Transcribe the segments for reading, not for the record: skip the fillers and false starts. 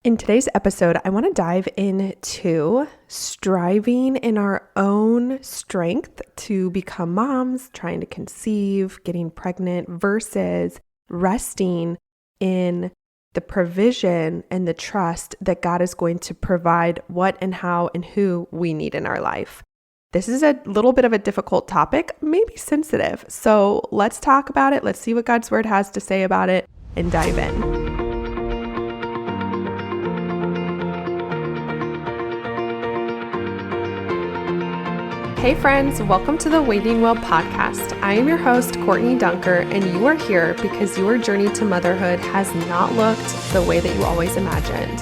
In today's episode, I want to dive into striving in our own strength to become moms, trying to conceive, getting pregnant, versus resting in the provision and the trust that God is going to provide what and how and who we need in our life. This is a little bit of a difficult topic, maybe sensitive. So let's talk about it. Let's see what God's word has to say about it and dive in. Hey friends, welcome to the Waiting Well podcast. I am your host, Courtney Dunker, and you are here because your journey to motherhood has not looked the way that you always imagined.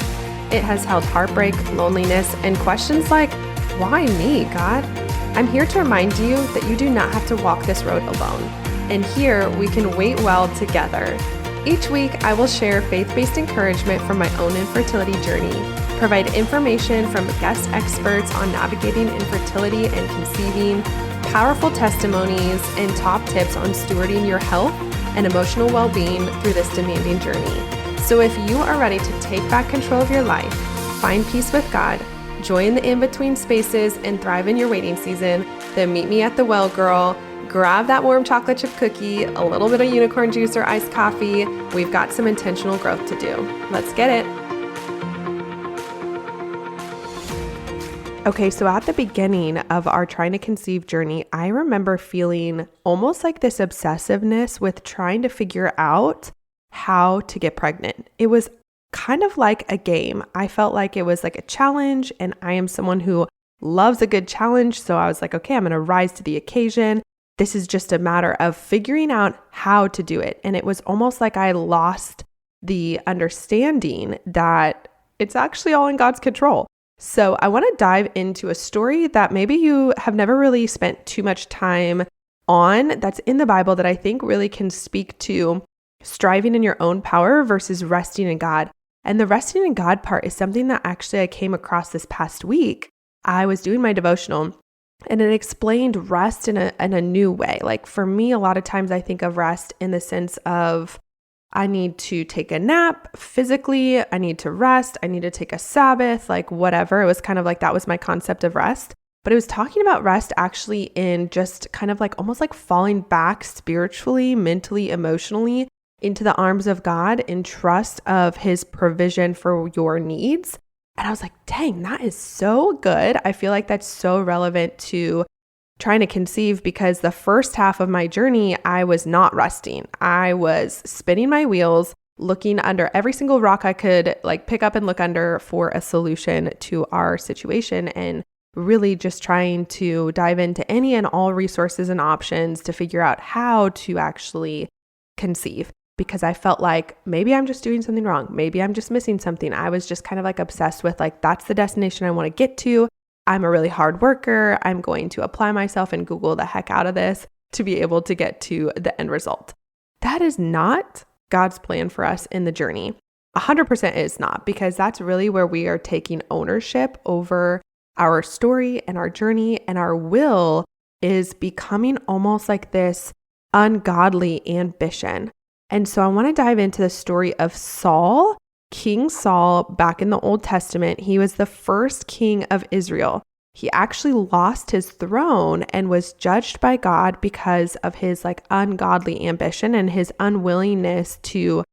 It has held heartbreak, loneliness, and questions like, why me, God? I'm here to remind you that you do not have to walk this road alone. And here we can wait well together. Each week, I will share faith-based encouragement from my own infertility journey, provide information from guest experts on navigating infertility and conceiving, powerful testimonies, and top tips on stewarding your health and emotional well-being through this demanding journey. So if you are ready to take back control of your life, find peace with God, join the in-between spaces, and thrive in your waiting season, then meet me at the well, girl. Grab that warm chocolate chip cookie, a little bit of unicorn juice or iced coffee. We've got some intentional growth to do. Let's get it. Okay, so at the beginning of our trying to conceive journey, I remember feeling almost like this obsessiveness with trying to figure out how to get pregnant. It was kind of like a game. I felt like it was like a challenge, and I am someone who loves a good challenge. So I was like, okay, I'm going to rise to the occasion. This is just a matter of figuring out how to do it. And it was almost like I lost the understanding that it's actually all in God's control. So I want to dive into a story that maybe you have never really spent too much time on, that's in the Bible, that I think really can speak to striving in your own power versus resting in God. And the resting in God part is something that actually I came across this past week. I was doing my devotional and it explained rest in a new way. Like for me, a lot of times I think of rest in the sense of I need to take a nap physically, I need to rest, I need to take a Sabbath, like whatever. It was kind of like that was my concept of rest. But it was talking about rest actually in just kind of like almost like falling back spiritually, mentally, emotionally into the arms of God in trust of his provision for your needs. And I was like, dang, that is so good. I feel like that's so relevant to trying to conceive, because the first half of my journey, I was not resting. I was spinning my wheels, looking under every single rock I could like pick up and look under for a solution to our situation, and really just trying to dive into any and all resources and options to figure out how to actually conceive, because I felt like maybe I'm just doing something wrong. Maybe I'm just missing something. I was just kind of like obsessed with like, that's the destination I want to get to. I'm a really hard worker. I'm going to apply myself and Google the heck out of this to be able to get to the end result. That is not God's plan for us in the journey. 100% is not, because that's really where we are taking ownership over our story and our journey, and our will is becoming almost like this ungodly ambition. And so I want to dive into the story of Saul. King Saul, back in the Old Testament, he was the first king of Israel. He actually lost his throne and was judged by God because of his like ungodly ambition and his unwillingness to,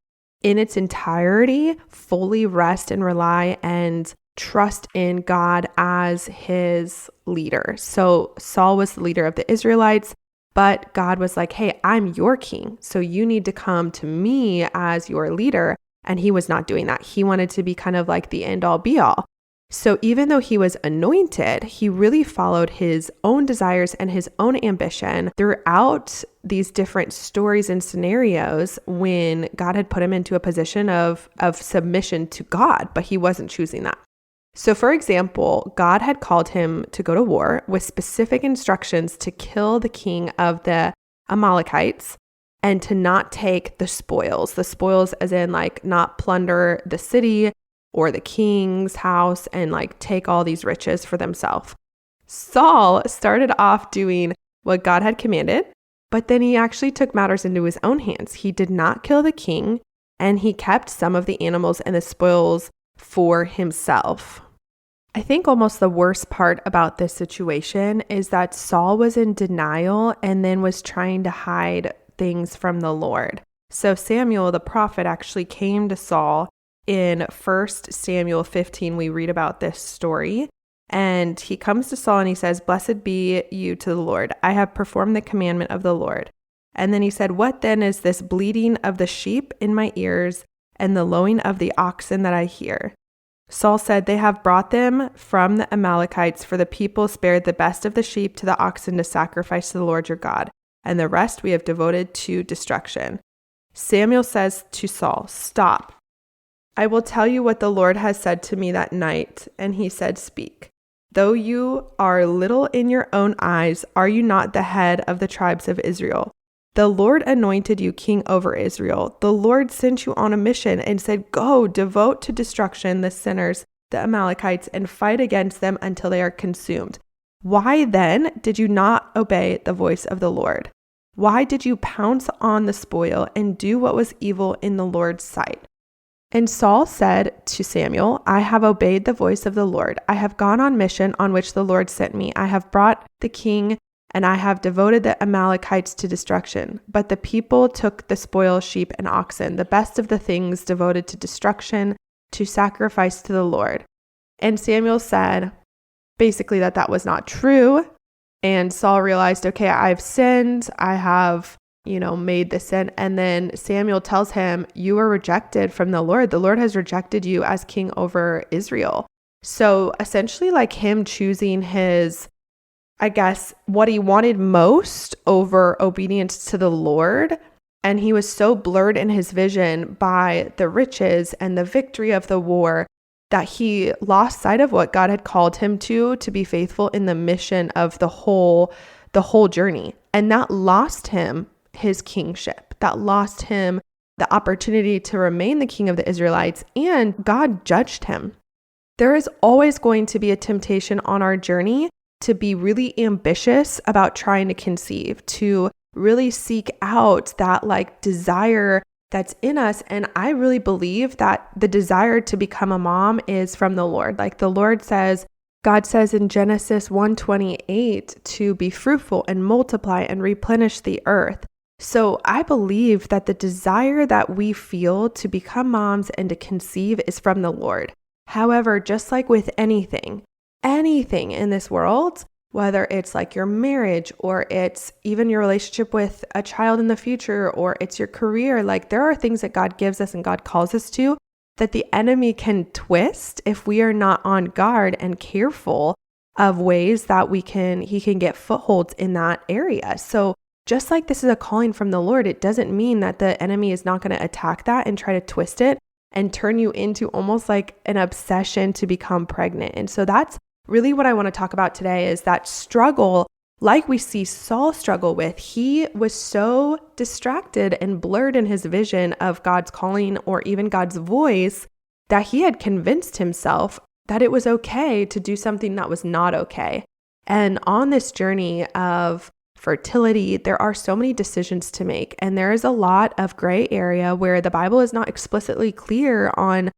in its entirety, fully rest and rely and trust in God as his leader. So Saul was the leader of the Israelites, but God was like, hey, I'm your king, so you need to come to me as your leader. And he was not doing that. He wanted to be kind of like the end all be all. So even though he was anointed, he really followed his own desires and his own ambition throughout these different stories and scenarios when God had put him into a position of submission to God, but he wasn't choosing that. So for example, God had called him to go to war with specific instructions to kill the king of the Amalekites, and to not take the spoils as in like not plunder the city or the king's house and like take all these riches for themselves. Saul started off doing what God had commanded, but then he actually took matters into his own hands. He did not kill the king, and he kept some of the animals and the spoils for himself. I think almost the worst part about this situation is that Saul was in denial and then was trying to hide things from the Lord. So Samuel, the prophet, actually came to Saul in 1 Samuel 15. We read about this story. And he comes to Saul and he says, "Blessed be you to the Lord. I have performed the commandment of the Lord." And then he said, "What then is this bleating of the sheep in my ears and the lowing of the oxen that I hear?" Saul said, "They have brought them from the Amalekites, for the people spared the best of the sheep to the oxen to sacrifice to the Lord your God, and the rest we have devoted to destruction." Samuel says to Saul, "Stop. I will tell you what the Lord has said to me that night." And he said, "Speak. Though you are little in your own eyes, are you not the head of the tribes of Israel? The Lord anointed you king over Israel. The Lord sent you on a mission and said, 'Go, devote to destruction the sinners, the Amalekites, and fight against them until they are consumed.' Why then did you not obey the voice of the Lord? Why did you pounce on the spoil and do what was evil in the Lord's sight?" And Saul said to Samuel, "I have obeyed the voice of the Lord. I have gone on mission on which the Lord sent me. I have brought the king and I have devoted the Amalekites to destruction. But the people took the spoil, sheep and oxen, the best of the things devoted to destruction, to sacrifice to the Lord." And Samuel said basically that was not true. And Saul realized, okay, I've sinned. I have made this sin. And then Samuel tells him, "You were rejected from the Lord. The Lord has rejected you as king over Israel." So essentially like him choosing his, I guess, what he wanted most over obedience to the Lord. And he was so blurred in his vision by the riches and the victory of the war that he lost sight of what God had called him to be faithful in the mission of the whole journey. And that lost him his kingship. That lost him the opportunity to remain the king of the Israelites, and God judged him. There is always going to be a temptation on our journey to be really ambitious about trying to conceive, to really seek out that desire that's in us. And I really believe that the desire to become a mom is from the Lord. Like the Lord says, God says in Genesis 1:28 to be fruitful and multiply and replenish the earth. So I believe that the desire that we feel to become moms and to conceive is from the Lord. However, just like with anything in this world, whether it's like your marriage or it's even your relationship with a child in the future or it's your career, there are things that God gives us and God calls us to that the enemy can twist if we are not on guard and careful of ways that he can get footholds in that area. So just like this is a calling from the Lord, it doesn't mean that the enemy is not going to attack that and try to twist it and turn you into almost like an obsession to become pregnant. And so that's really what I want to talk about today, is that struggle, like we see Saul struggle with. He was so distracted and blurred in his vision of God's calling or even God's voice that he had convinced himself that it was okay to do something that was not okay. And on this journey of fertility, there are so many decisions to make, and there is a lot of gray area where the Bible is not explicitly clear on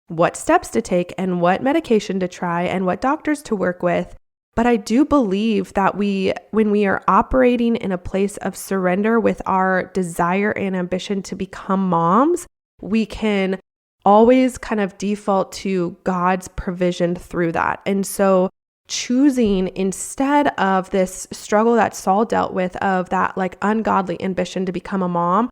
what steps to take and what medication to try and what doctors to work with. But I do believe that when we are operating in a place of surrender with our desire and ambition to become moms, we can always kind of default to God's provision through that. And so choosing, instead of this struggle that Saul dealt with of that ungodly ambition to become a mom,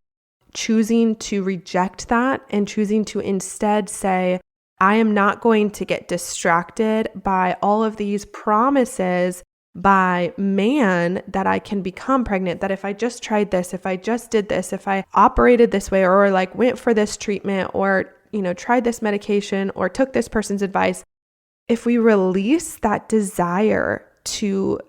choosing to reject that and choosing to instead say, I am not going to get distracted by all of these promises by man that I can become pregnant, that if I just tried this, if I just did this, if I operated this way or went for this treatment or, tried this medication or took this person's advice, if we release that desire to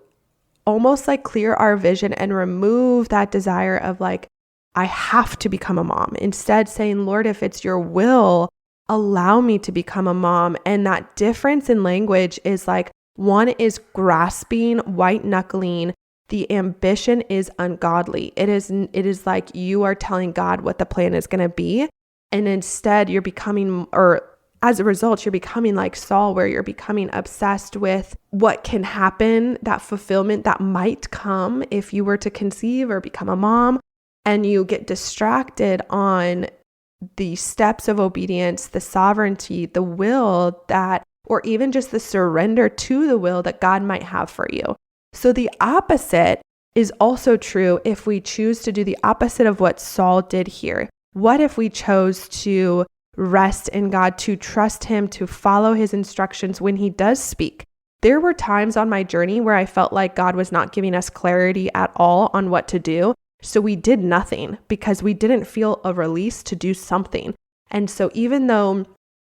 almost clear our vision and remove that desire of I have to become a mom, instead saying, Lord, if it's your will, allow me to become a mom. And that difference in language is one is grasping, white knuckling. The ambition is ungodly. It is like you are telling God what the plan is going to be. And instead you're becoming, or as a result, you're becoming like Saul, where you're becoming obsessed with what can happen, that fulfillment that might come if you were to conceive or become a mom. And you get distracted on the steps of obedience, the sovereignty, the will that, or even just the surrender to the will that God might have for you. So the opposite is also true if we choose to do the opposite of what Saul did here. What if we chose to rest in God, to trust him, to follow his instructions when he does speak? There were times on my journey where I felt like God was not giving us clarity at all on what to do. So we did nothing because we didn't feel a release to do something. And so even though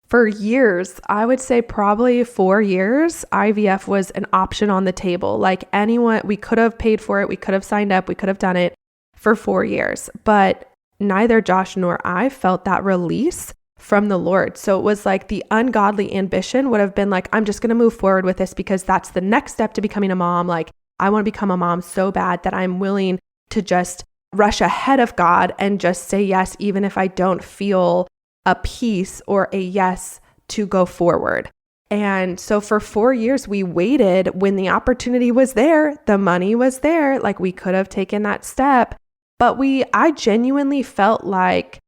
for years, I would say probably 4 years, IVF was an option on the table. Like anyone, we could have paid for it, we could have signed up, we could have done it for 4 years. But neither Josh nor I felt that release from the Lord. So it was like the ungodly ambition would have been like, I'm just going to move forward with this because that's the next step to becoming a mom. Like I want to become a mom so bad that I'm willing to just rush ahead of God and just say yes, even if I don't feel a peace or a yes to go forward. And so for 4 years, we waited when the opportunity was there, the money was there, like we could have taken that step. But I genuinely felt like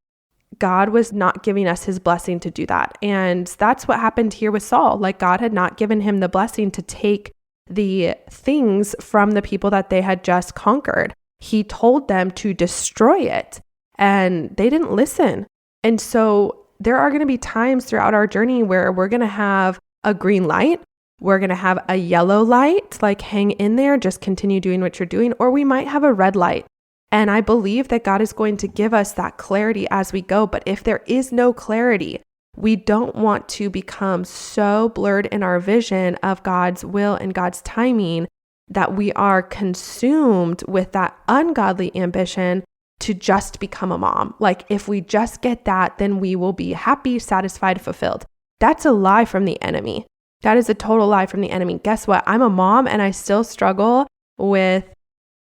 God was not giving us his blessing to do that. And that's what happened here with Saul. Like God had not given him the blessing to take the things from the people that they had just conquered. He told them to destroy it, and they didn't listen. And so there are going to be times throughout our journey where we're going to have a green light, we're going to have a yellow light, like hang in there, just continue doing what you're doing, or we might have a red light. And I believe that God is going to give us that clarity as we go. But if there is no clarity, we don't want to become so blurred in our vision of God's will and God's timing that we are consumed with that ungodly ambition to just become a mom. Like if we just get that, then we will be happy, satisfied, fulfilled. That's a lie from the enemy. That is a total lie from the enemy. Guess what? I'm a mom and I still struggle with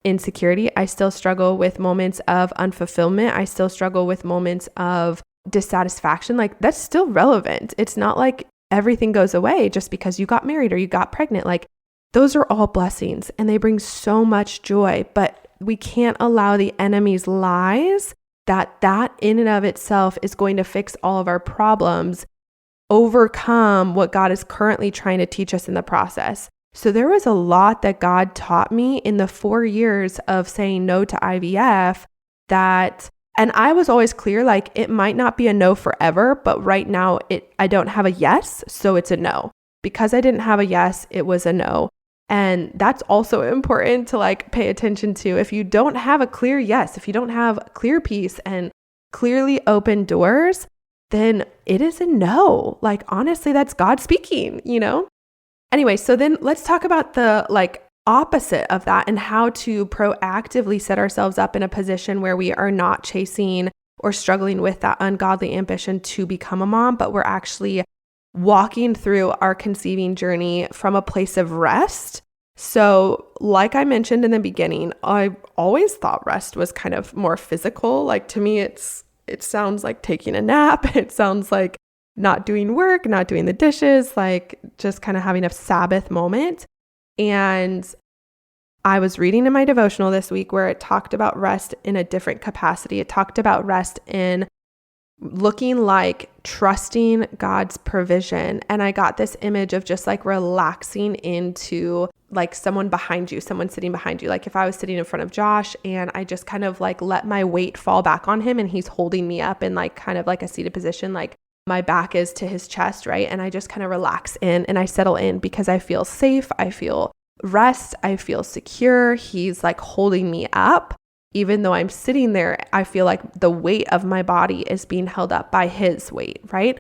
insecurity. I still struggle with moments of unfulfillment. I still struggle with moments of dissatisfaction. Like that's still relevant. It's not like everything goes away just because you got married or you got pregnant. Like those are all blessings and they bring so much joy, but we can't allow the enemy's lies that in and of itself is going to fix all of our problems, overcome what God is currently trying to teach us in the process. So there was a lot that God taught me in the 4 years of saying no to IVF and I was always clear, like it might not be a no forever, but right now I don't have a yes, so it's a no. Because I didn't have a yes, it was a no. And that's also important to like pay attention to. If you don't have a clear yes, if you don't have clear peace and clearly open doors, then it is a no. Like honestly, that's God speaking, Anyway, so then let's talk about the like opposite of that and how to proactively set ourselves up in a position where we are not chasing or struggling with that ungodly ambition to become a mom, but we're actually walking through our conceiving journey from a place of rest. So like I mentioned in the beginning, I always thought rest was kind of more physical. Like to me, it sounds like taking a nap. It sounds like not doing work, not doing the dishes, like just kind of having a Sabbath moment. And I was reading in my devotional this week where it talked about rest in a different capacity. It talked about rest in looking like trusting God's provision. And I got this image of just like relaxing into like someone sitting behind you. Like if I was sitting in front of Josh and I just kind of like let my weight fall back on him and he's holding me up in like kind of like a seated position, like my back is to his chest, right? And I just kind of relax in and I settle in because I feel safe. I feel rest. I feel secure. He's like holding me up. Even though I'm sitting there, I feel like the weight of my body is being held up by his weight, right?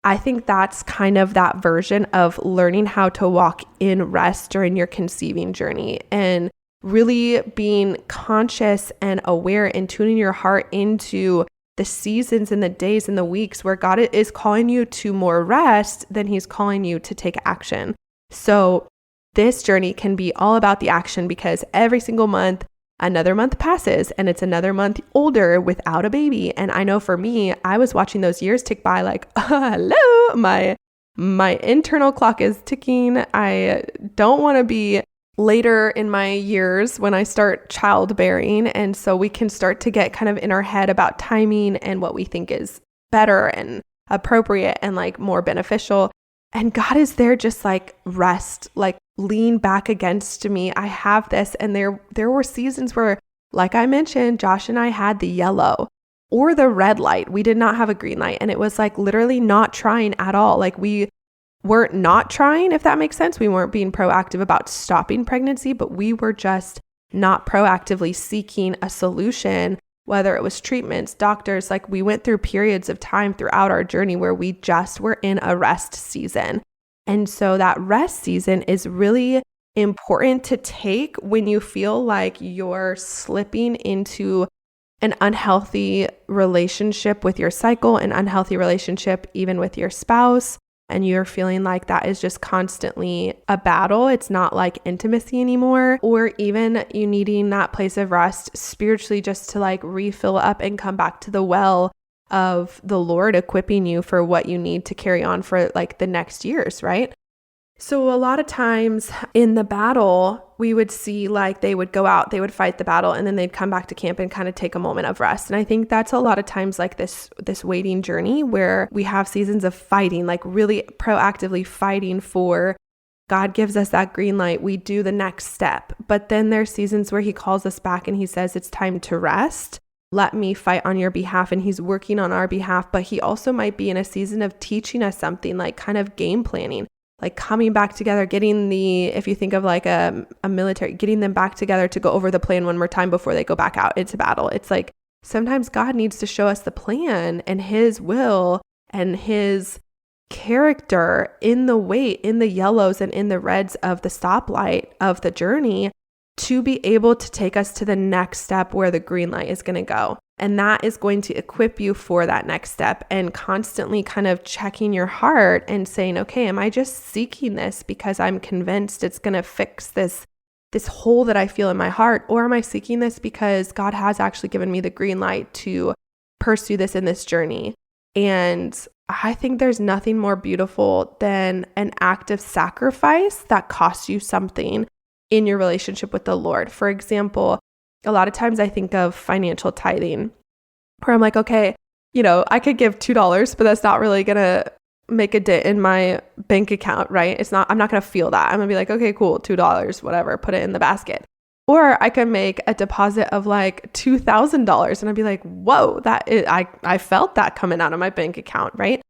I think that's kind of that version of learning how to walk in rest during your conceiving journey and really being conscious and aware and tuning your heart into the seasons and the days and the weeks where God is calling you to more rest than he's calling you to take action. So this journey can be all about the action because every single month another month passes and it's another month older without a baby. And I know for me, I was watching those years tick by like, hello, my internal clock is ticking. I don't want to be later in my years when I start childbearing. And so we can start to get kind of in our head about timing and what we think is better and appropriate and like more beneficial. And God is there just like rest, like lean back against me. I have this. And there were seasons where, like I mentioned, Josh and I had the yellow or the red light. We did not have a green light. And it was like literally not trying at all. Like we weren't not trying, if that makes sense. We weren't being proactive about stopping pregnancy, but we were just not proactively seeking a solution, whether it was treatments, doctors. Like we went through periods of time throughout our journey where we just were in a rest season. And so that rest season is really important to take when you feel like you're slipping into an unhealthy relationship with your cycle, an unhealthy relationship even with your spouse, and you're feeling like that is just constantly a battle. It's not like intimacy anymore, or even you needing that place of rest spiritually just to like refill up and come back to the well of the Lord equipping you for what you need to carry on for like the next years, right? So a lot of times in the battle, we would see like they would go out, they would fight the battle, and then they'd come back to camp and kind of take a moment of rest. And I think that's a lot of times like this waiting journey where we have seasons of fighting, like really proactively fighting for God gives us that green light. We do the next step. But then there's seasons where he calls us back and he says, it's time to rest. Let me fight on your behalf. And he's working on our behalf. But he also might be in a season of teaching us something, like kind of game planning, like coming back together, getting if you think of like a military, getting them back together to go over the plan one more time before they go back out into battle. It's like sometimes God needs to show us the plan and his will and his character in the weight, in the yellows and in the reds of the stoplight of the journey to be able to take us to the next step where the green light is going to go. And that is going to equip you for that next step, and constantly kind of checking your heart and saying, okay, am I just seeking this because I'm convinced it's going to fix this hole that I feel in my heart? Or am I seeking this because God has actually given me the green light to pursue this in this journey? And I think there's nothing more beautiful than an act of sacrifice that costs you something in your relationship with the Lord. For example, a lot of times I think of financial tithing where I'm like, okay, I could give $2, but that's not really going to make a dent in my bank account, right? I'm not going to feel that. I'm going to be like, okay, cool, $2, whatever, put it in the basket. Or I could make a deposit of like $2,000 and I'd be like, whoa, I felt that coming out of my bank account, right?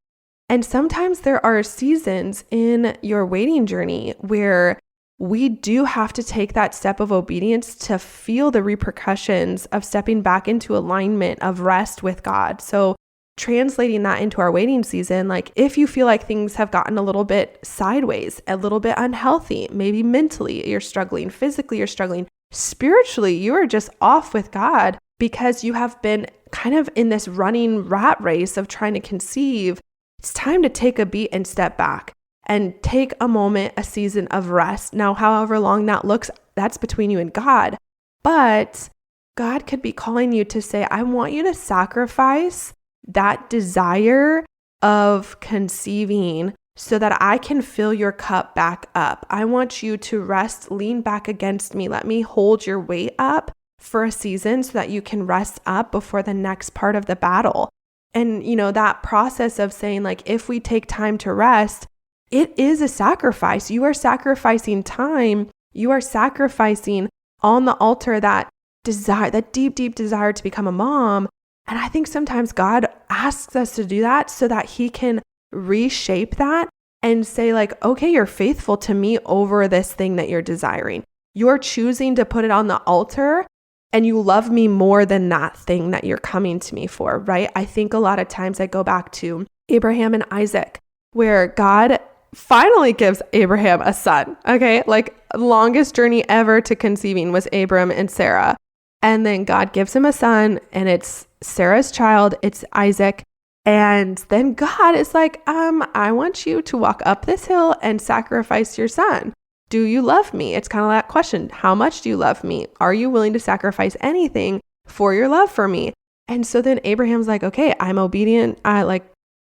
And sometimes there are seasons in your waiting journey where we do have to take that step of obedience to feel the repercussions of stepping back into alignment of rest with God. So translating that into our waiting season, like if you feel like things have gotten a little bit sideways, a little bit unhealthy, maybe mentally you're struggling, physically you're struggling, spiritually you are just off with God because you have been kind of in this running rat race of trying to conceive, it's time to take a beat and step back and take a moment, a season of rest. Now, however long that looks, that's between you and God. But God could be calling you to say, I want you to sacrifice that desire of conceiving so that I can fill your cup back up. I want you to rest, lean back against me. Let me hold your weight up for a season so that you can rest up before the next part of the battle. And, that process of saying like, if we take time to rest, it is a sacrifice. You are sacrificing time. You are sacrificing on the altar that desire, that deep, deep desire to become a mom. And I think sometimes God asks us to do that so that he can reshape that and say like, okay, you're faithful to me over this thing that you're desiring. You're choosing to put it on the altar and you love me more than that thing that you're coming to me for, right? I think a lot of times I go back to Abraham and Isaac, where God finally gives Abraham a son. Okay. Like longest journey ever to conceiving was Abram and Sarah. And then God gives him a son and it's Sarah's child. It's Isaac. And then God is like, I want you to walk up this hill and sacrifice your son. do you love me? It's kind of that question. How much do you love me? Are you willing to sacrifice anything for your love for me? And so then Abraham's like, okay, I'm obedient.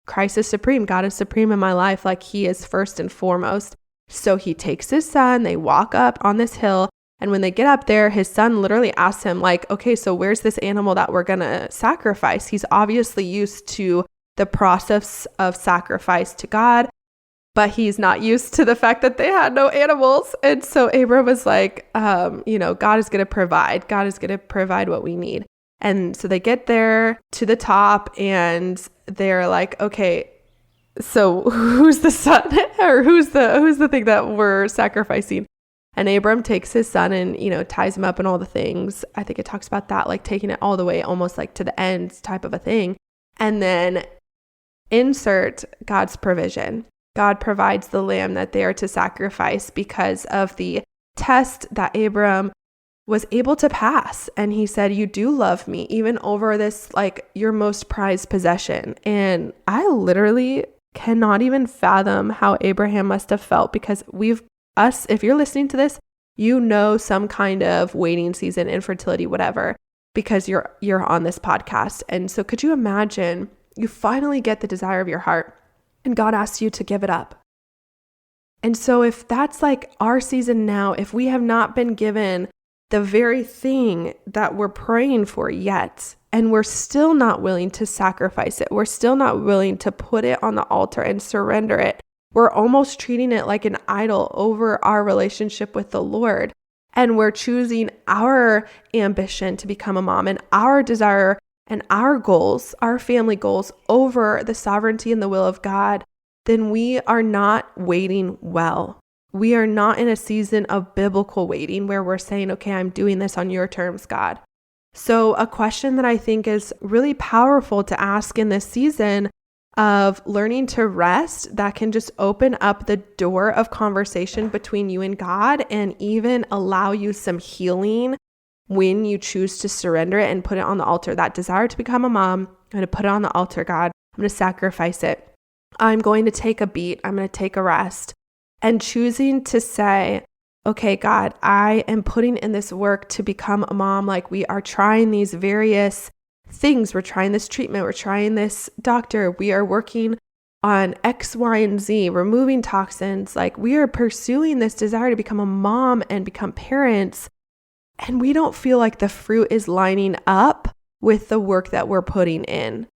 Christ is supreme. God is supreme in my life. Like he is first and foremost. So he takes his son, they walk up on this hill. And when they get up there, his son literally asks him like, okay, so where's this animal that we're going to sacrifice? He's obviously used to the process of sacrifice to God, but he's not used to the fact that they had no animals. And so Abram was like, God is going to provide. God is going to provide what we need. And so they get there to the top and they're like, okay, so who's the son or who's the thing that we're sacrificing? And Abram takes his son and, ties him up and all the things. I think it talks about that, like taking it all the way almost like to the end type of a thing. And then insert God's provision. God provides the lamb that they are to sacrifice because of the test that Abram was able to pass. And he said, you do love me even over this, like your most prized possession. And I literally cannot even fathom how Abraham must have felt, because if you're listening to this, some kind of waiting season, infertility, whatever, because you're on this podcast. And so could you imagine you finally get the desire of your heart and God asks you to give it up? And so if that's like our season now, if we have not been given the very thing that we're praying for yet, and we're still not willing to sacrifice it, we're still not willing to put it on the altar and surrender it, we're almost treating it like an idol over our relationship with the Lord. And we're choosing our ambition to become a mom and our desire and our goals, our family goals, over the sovereignty and the will of God, then we are not waiting well. We are not in a season of biblical waiting where we're saying, okay, I'm doing this on your terms, God. So a question that I think is really powerful to ask in this season of learning to rest, that can just open up the door of conversation between you and God and even allow you some healing when you choose to surrender it and put it on the altar. That desire to become a mom, I'm going to put it on the altar, God. I'm going to sacrifice it. I'm going to take a beat. I'm going to take a rest. And choosing to say, okay, God, I am putting in this work to become a mom. Like we are trying these various things. We're trying this treatment. We're trying this doctor. We are working on X, Y, and Z, removing toxins. Like we are pursuing this desire to become a mom and become parents. And we don't feel like the fruit is lining up with the work that we're putting in.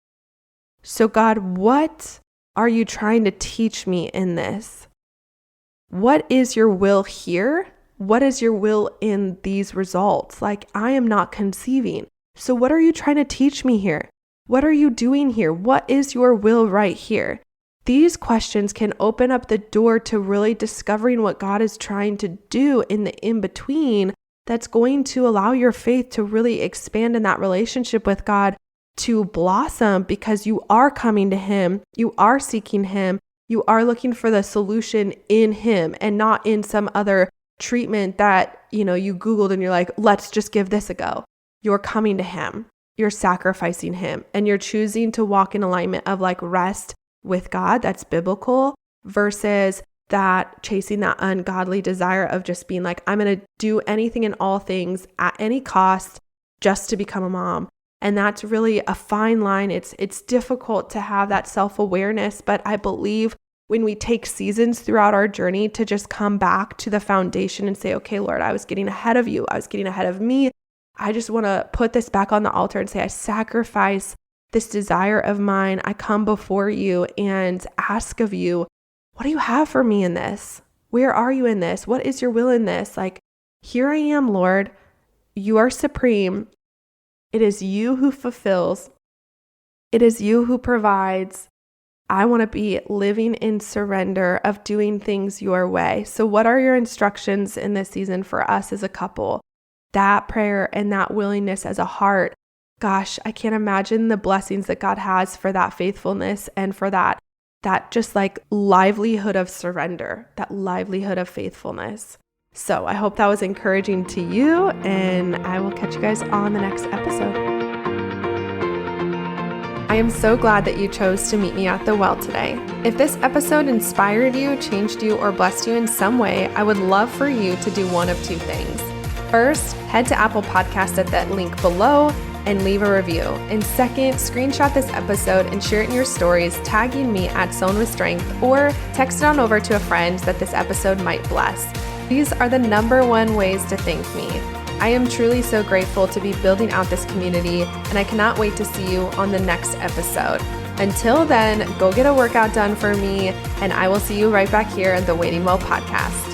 So God, what are you trying to teach me in this? What is your will here? What is your will in these results? Like I am not conceiving. So what are you trying to teach me here? What are you doing here? What is your will right here? These questions can open up the door to really discovering what God is trying to do in the in-between, that's going to allow your faith to really expand in that relationship with God, to blossom, because you are coming to Him, you are seeking Him, you are looking for the solution in Him and not in some other treatment that, you Googled and you're like, let's just give this a go. You're coming to Him, you're sacrificing Him, and you're choosing to walk in alignment of like rest with God that's biblical versus that chasing that ungodly desire of just being like, I'm going to do anything and all things at any cost just to become a mom. And that's really a fine line. It's difficult to have that self-awareness, but I believe when we take seasons throughout our journey to just come back to the foundation and say, okay, Lord, I was getting ahead of you. I was getting ahead of me. I just want to put this back on the altar and say, I sacrifice this desire of mine. I come before you and ask of you, what do you have for me in this? Where are you in this? What is your will in this? Like, here I am, Lord. You are supreme. It is you who fulfills. It is you who provides. I want to be living in surrender of doing things your way. So what are your instructions in this season for us as a couple? That prayer and that willingness as a heart. Gosh, I can't imagine the blessings that God has for that faithfulness and for that just like livelihood of surrender, that livelihood of faithfulness. So I hope that was encouraging to you, and I will catch you guys on the next episode. I am so glad that you chose to meet me at the well today. If this episode inspired you, changed you, or blessed you in some way, I would love for you to do one of two things. First, head to Apple Podcasts at that link below and leave a review. And second, screenshot this episode and share it in your stories, tagging me at Sown with Strength, or text it on over to a friend that this episode might bless. These are the number one ways to thank me. I am truly so grateful to be building out this community, and I cannot wait to see you on the next episode. Until then, go get a workout done for me, and I will see you right back here at the Waiting Well podcast.